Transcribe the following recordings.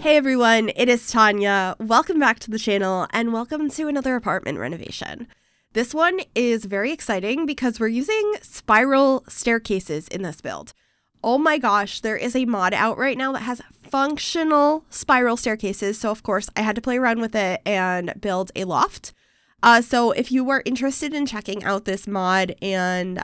Hey everyone, it is Tanya. Welcome back to the channel and welcome to another apartment renovation. This one is very exciting because we're using spiral staircases in this build. Oh my gosh, there is a mod out right now that has functional spiral staircases. So of course I had to play around with it and build a loft. So if you are interested in checking out this mod and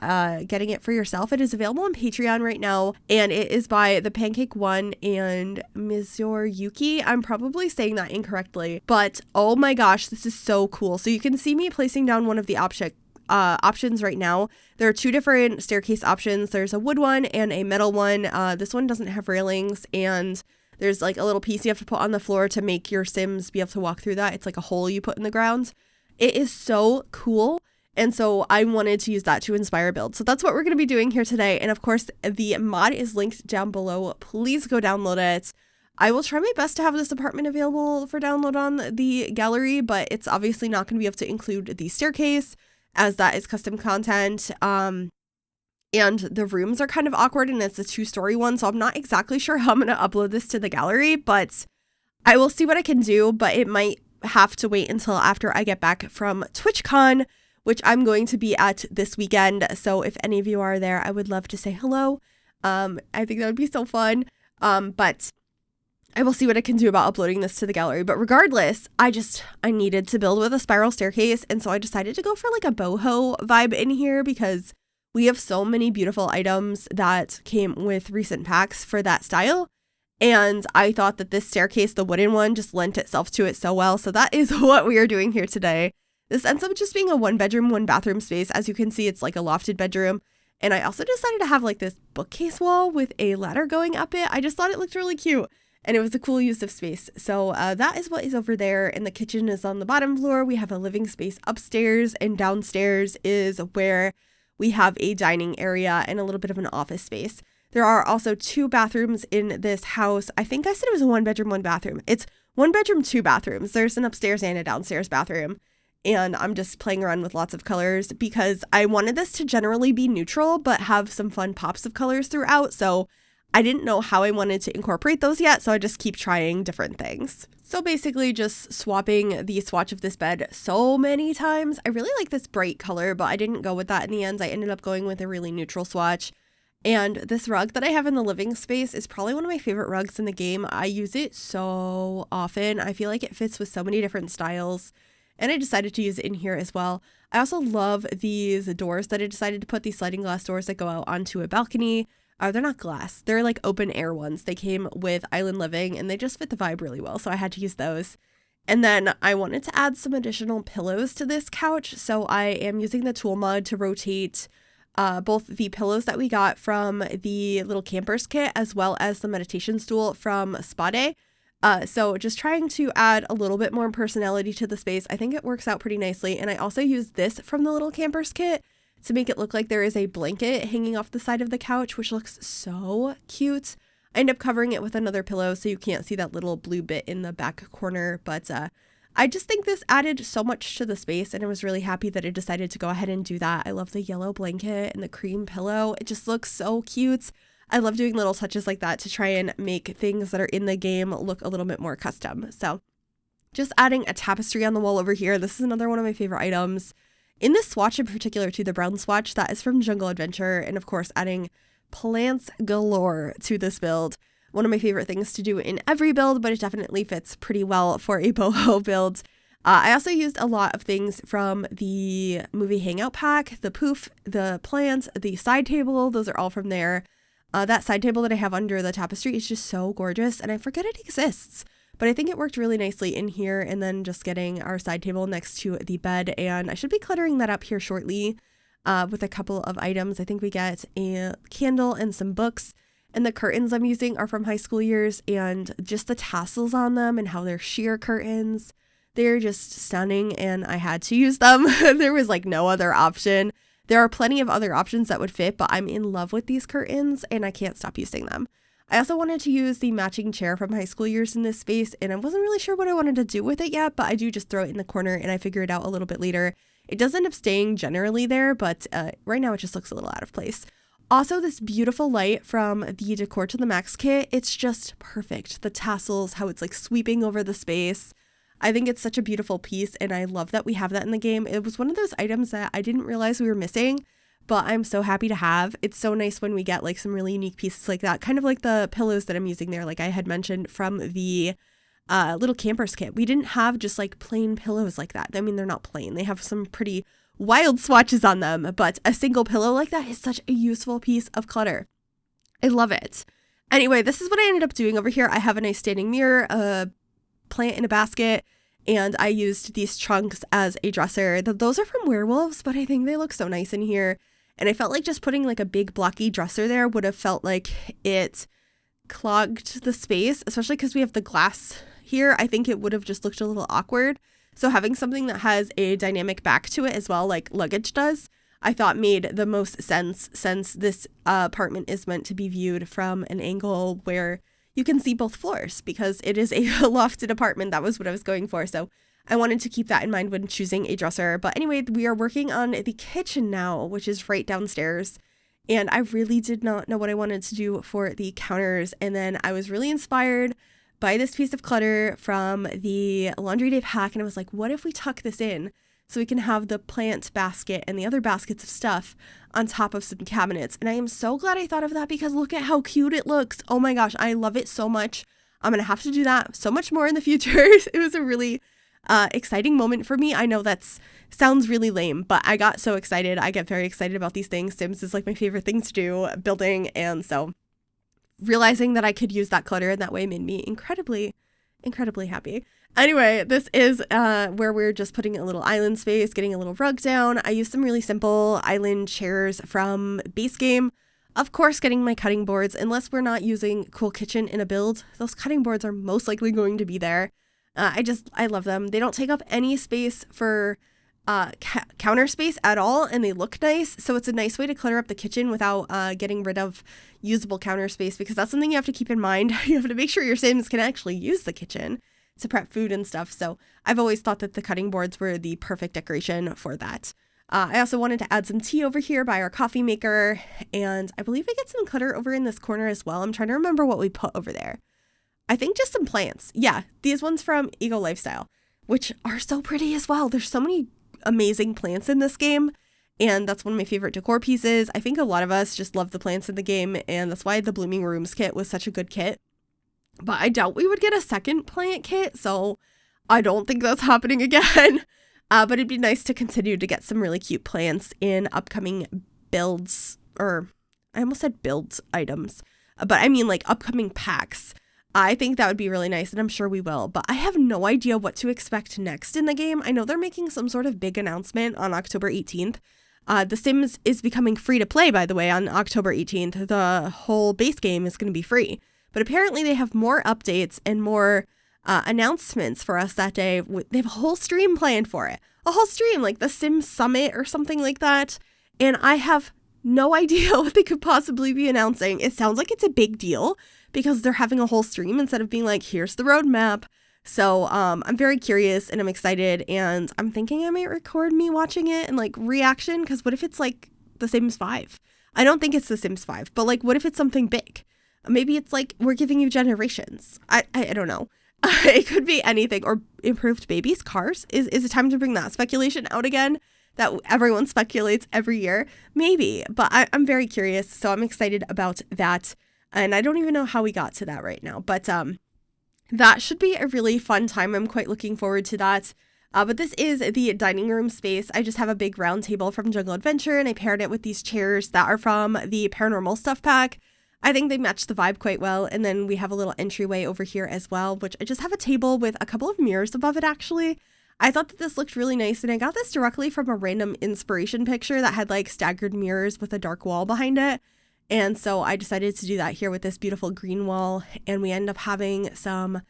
getting it for yourself, it is available on Patreon right now, and it is by the Pancake One and Yuki. I'm probably saying that incorrectly, but oh my gosh, this is so cool. So you can see me placing down one of the options right now. There are two different staircase options. There's a wood one and a metal one. This one doesn't have railings, and there's like a little piece you have to put on the floor to make your Sims be able to walk through that. It's like a hole you put in the ground. It is so cool, and so I wanted to use that to inspire a build. So that's what we're going to be doing here today, and of course the mod is linked down below. Please go download it. I will try my best to have this apartment available for download on the gallery, but it's obviously not going to be able to include the staircase as that is custom content. And the rooms are kind of awkward, and it's a 2-story one, so I'm not exactly sure how I'm going to upload this to the gallery, but I will see what I can do. But it might have to wait until after I get back from TwitchCon, which I'm going to be at this weekend. So if any of you are there, I would love to say hello. I think that would be so fun. But I will see what I can do about uploading this to the gallery. But regardless, I needed to build with a spiral staircase, and so I decided to go for like a boho vibe in here because we have so many beautiful items that came with recent packs for that style. And I thought that this staircase, the wooden one, just lent itself to it so well. So that is what we are doing here today. This ends up just being a 1-bedroom, 1-bathroom space. As you can see, it's like a lofted bedroom. And I also decided to have like this bookcase wall with a ladder going up it. I just thought it looked really cute, and it was a cool use of space. So that is what is over there. And the kitchen is on the bottom floor. We have a living space upstairs, and downstairs is where we have a dining area and a little bit of an office space. There are also 2 bathrooms in this house. I think I said it was a 1-bedroom, 1-bathroom. It's 1 bedroom, 2 bathrooms. There's an upstairs and a downstairs bathroom. And I'm just playing around with lots of colors because I wanted this to generally be neutral, but have some fun pops of colors throughout. So I didn't know how I wanted to incorporate those yet. So I just keep trying different things. So basically just swapping the swatch of this bed so many times. I really like this bright color, but I didn't go with that in the end. I ended up going with a really neutral swatch. And this rug that I have in the living space is probably one of my favorite rugs in the game. I use it so often. I feel like it fits with so many different styles, and I decided to use it in here as well. I also love these doors that I decided to put, these sliding glass doors that go out onto a balcony. They're not glass. They're like open air ones. They came with Island Living, and they just fit the vibe really well, so I had to use those. And then I wanted to add some additional pillows to this couch, so I am using the tool mod to rotate both the pillows that we got from the little campers kit as well as the meditation stool from Spa Day. So just trying to add a little bit more personality to the space. I think it works out pretty nicely. And I also used this from the little campers kit to make it look like there is a blanket hanging off the side of the couch, which looks so cute. I end up covering it with another pillow so you can't see that little blue bit in the back corner, but I just think this added so much to the space, and I was really happy that I decided to go ahead and do that. I love the yellow blanket and the cream pillow. It just looks so cute. I love doing little touches like that to try and make things that are in the game look a little bit more custom. So just adding a tapestry on the wall over here. This is another one of my favorite items. In this swatch in particular, to the brown swatch, that is from Jungle Adventure. And of course, adding plants galore to this build. One of my favorite things to do in every build, but it definitely fits pretty well for a boho build. I also used a lot of things from the movie Hangout pack, the poof, the plant, the side table. Those are all from there. That side table that I have under the tapestry is just so gorgeous, and I forget it exists, but I think it worked really nicely in here. And then just getting our side table next to the bed, and I should be cluttering that up here shortly with a couple of items. I think we get a candle and some books. And the curtains I'm using are from high school years, and just the tassels on them and how they're sheer curtains. They're just stunning, and I had to use them. There was like no other option. There are plenty of other options that would fit, but I'm in love with these curtains and I can't stop using them. I also wanted to use the matching chair from high school years in this space, and I wasn't really sure what I wanted to do with it yet, but I do just throw it in the corner and I figure it out a little bit later. It does end up staying generally there, but right now it just looks a little out of place. Also, this beautiful light from the Decor to the Max kit, it's just perfect. The tassels, how it's like sweeping over the space. I think it's such a beautiful piece, and I love that we have that in the game. It was one of those items that I didn't realize we were missing, but I'm so happy to have. It's so nice when we get like some really unique pieces like that, kind of like the pillows that I'm using there, like I had mentioned from the little campers kit. We didn't have just like plain pillows like that. I mean, they're not plain. They have some pretty wild swatches on them, but a single pillow like that is such a useful piece of clutter. I love it. Anyway, this is what I ended up doing over here. I have a nice standing mirror, a plant in a basket, and I used these trunks as a dresser. Those are from Werewolves, but I think they look so nice in here. And I felt like just putting like a big blocky dresser there would have felt like it clogged the space, especially because we have the glass here. I think it would have just looked a little awkward. So having something that has a dynamic back to it as well, like luggage does, I thought made the most sense, since this apartment is meant to be viewed from an angle where you can see both floors, because it is a lofted apartment. That was what I was going for. So I wanted to keep that in mind when choosing a dresser. But anyway, we are working on the kitchen now, which is right downstairs. And I really did not know what I wanted to do for the counters. And then I was really inspired by this piece of clutter from the laundry day pack. And I was like, what if we tuck this in so we can have the plant basket and the other baskets of stuff on top of some cabinets? And I am so glad I thought of that, because look at how cute it looks. Oh my gosh, I love it so much. I'm going to have to do that so much more in the future. It was a really exciting moment for me. I know sounds really lame, but I got so excited. I get very excited about these things. Sims is like my favorite thing to do, building. And so realizing that I could use that clutter in that way made me incredibly, incredibly happy. Anyway, this is where we're just putting a little island space, getting a little rug down. I used some really simple island chairs from base game. Of course, getting my cutting boards, unless we're not using Cool Kitchen in a build, those cutting boards are most likely going to be there. I love them. They don't take up any space for counter space at all, and they look nice. So it's a nice way to clutter up the kitchen without getting rid of usable counter space, because that's something you have to keep in mind. You have to make sure your Sims can actually use the kitchen to prep food and stuff. So I've always thought that the cutting boards were the perfect decoration for that. I also wanted to add some tea over here by our coffee maker, and I believe I get some clutter over in this corner as well. I'm trying to remember what we put over there. I think just some plants. Yeah, these ones from Ego Lifestyle, which are so pretty as well. There's so many amazing plants in this game, and that's one of my favorite decor pieces. I think a lot of us just love the plants in the game, and that's why the Blooming Rooms kit was such a good kit. But I doubt we would get a second plant kit, so I don't think that's happening again. But it'd be nice to continue to get some really cute plants in upcoming builds, or I almost said builds items, but I mean like upcoming packs. I think that would be really nice, and I'm sure we will, but I have no idea what to expect next in the game. I know they're making some sort of big announcement on October 18th. The Sims is becoming free to play, by the way, on October 18th. The whole base game is going to be free, but apparently they have more updates and more announcements for us that day. They have a whole stream planned for it. A whole stream, like the Sims Summit or something like that, and I have no idea what they could possibly be announcing. It sounds like it's a big deal, because they're having a whole stream instead of being like, here's the roadmap. So I'm very curious and I'm excited, and I'm thinking I might record me watching it and like reaction, because what if it's like The Sims 5? I don't think it's The Sims 5, but like what if it's something big? Maybe it's like we're giving you generations. I don't know. It could be anything, or improved babies, cars. Is it time to bring that speculation out again that everyone speculates every year? Maybe, but I'm very curious, so I'm excited about that. And I don't even know how we got to that right now, but that should be a really fun time. I'm quite looking forward to that. But this is the dining room space. I just have a big round table from Jungle Adventure, and I paired it with these chairs that are from the Paranormal Stuff pack. I think they match the vibe quite well. And then we have a little entryway over here as well, which I just have a table with a couple of mirrors above it, actually. I thought that this looked really nice, and I got this directly from a random inspiration picture that had like staggered mirrors with a dark wall behind it. And so I decided to do that here with this beautiful green wall, and we end up having some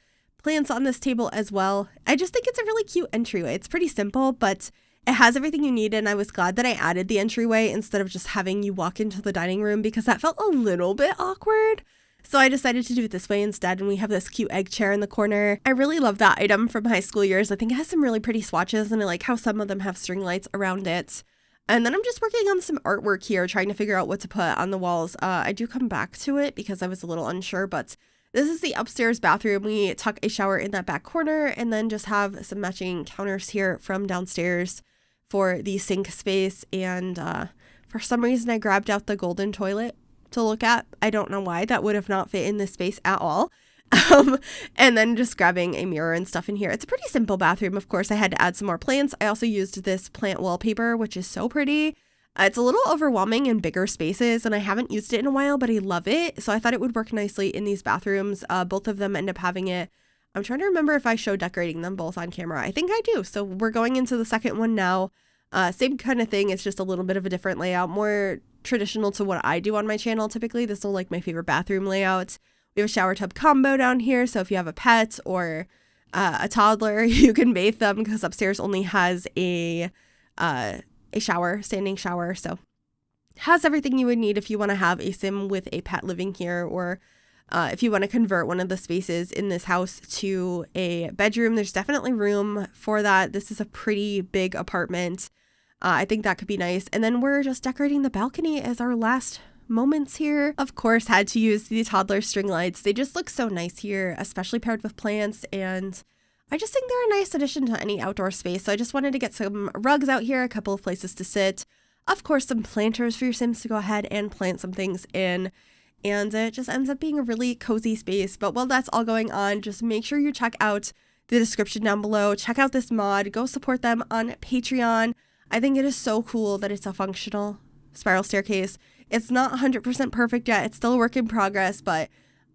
plants on this table as well. I just think it's a really cute entryway. It's pretty simple, but it has everything you need, and I was glad that I added the entryway instead of just having you walk into the dining room, because that felt a little bit awkward. So I decided to do it this way instead, and we have this cute egg chair in the corner. I really love that item from high school years. I think it has some really pretty swatches, and I like how some of them have string lights around it. And then I'm just working on some artwork here, trying to figure out what to put on the walls. I do come back to it because I was a little unsure, but this is the upstairs bathroom. We tuck a shower in that back corner and then just have some matching counters here from downstairs for the sink space. And for some reason, I grabbed out the golden toilet to look at. I don't know why. That would have not fit in this space at all. And then just grabbing a mirror and stuff in here. It's a pretty simple bathroom. Of course, I had to add some more plants. I also used this plant wallpaper, which is so pretty. It's a little overwhelming in bigger spaces, and I haven't used it in a while, but I love it. So I thought it would work nicely in these bathrooms. Both of them end up having it. I'm trying to remember if I show decorating them both on camera. I think I do. So we're going into the second one now. Same kind of thing. It's just a little bit of a different layout, more traditional to what I do on my channel. Typically, this is like my favorite bathroom layout. We have a shower tub combo down here, so if you have a pet or a toddler, you can bathe them because upstairs only has a shower, standing shower. So it has everything you would need if you want to have a sim with a pet living here, or if you want to convert one of the spaces in this house to a bedroom. There's definitely room for that. This is a pretty big apartment. I think that could be nice. And then we're just decorating the balcony as our last moments here. Of course, had to use the toddler string lights. They just look so nice here, especially paired with plants, and I just think they're a nice addition to any outdoor space. So I just wanted to get some rugs out here, a couple of places to sit, of course some planters for your sims to go ahead and plant some things in, and it just ends up being a really cozy space. But while that's all going on, just make sure you check out the description down below, check out this mod, go support them on Patreon. I think it is so cool that it's a functional spiral staircase. It's not 100% perfect yet. It's still a work in progress, but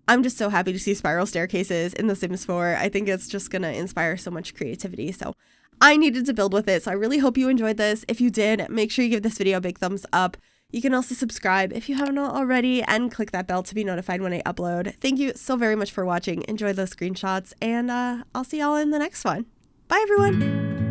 I'm just so happy to see spiral staircases in The Sims 4. I think it's just going to inspire so much creativity. So I needed to build with it. So I really hope you enjoyed this. If you did, make sure you give this video a big thumbs up. You can also subscribe if you haven't already and click that bell to be notified when I upload. Thank you so very much for watching. Enjoy those screenshots, and I'll see y'all in the next one. Bye, everyone.